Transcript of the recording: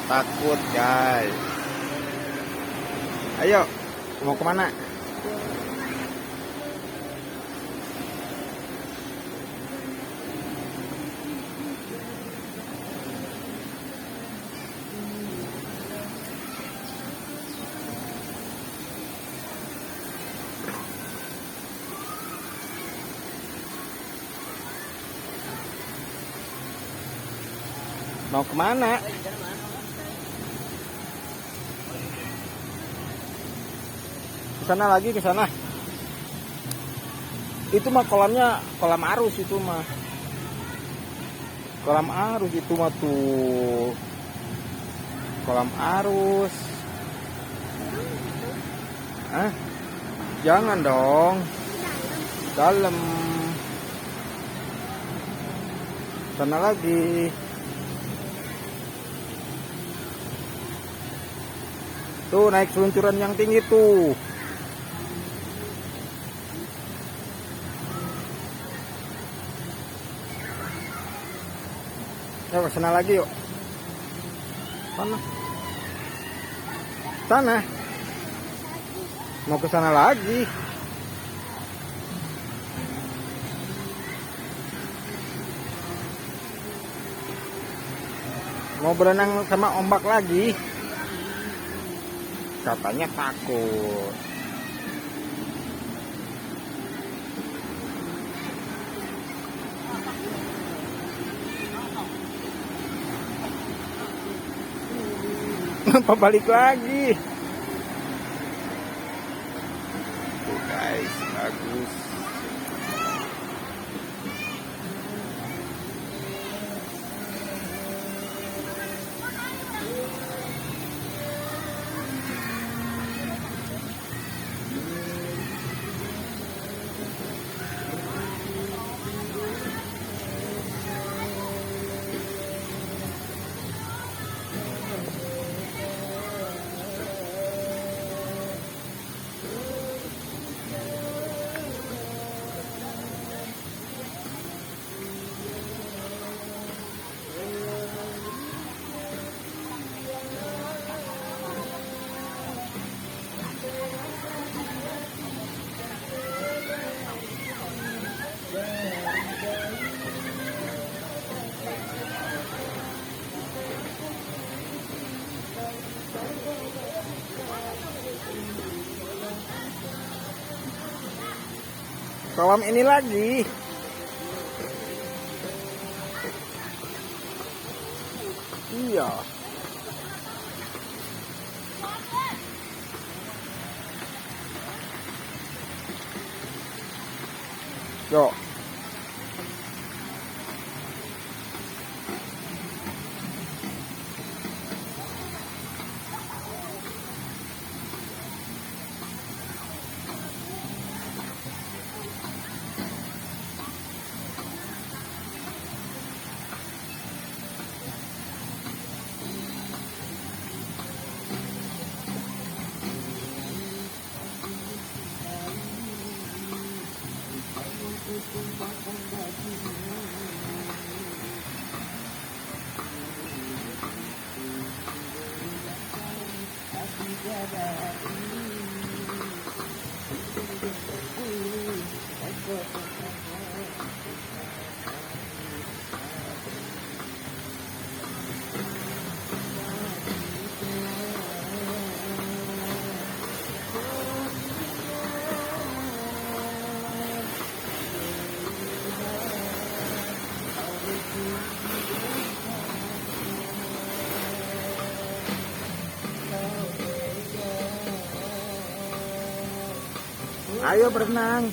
Takut guys. Ayo, mau kemana? Mau kemana? Kesana lagi, ke sana. Itu mah kolamnya kolam arus itu mah. Kolam arus itu mah tuh. Kolam arus. Hah? Jangan dong. Dalam. Sana lagi. Tuh naik seluncuran yang tinggi tuh. Yuk ke sana lagi yuk. Sana. Sana. Mau ke sana lagi. Mau berenang sama ombak lagi. Katanya takut. Ngapa balik lagi? Tuh guys, bagus. Kolam ini lagi. Iya. Yuk. Ayo berenang.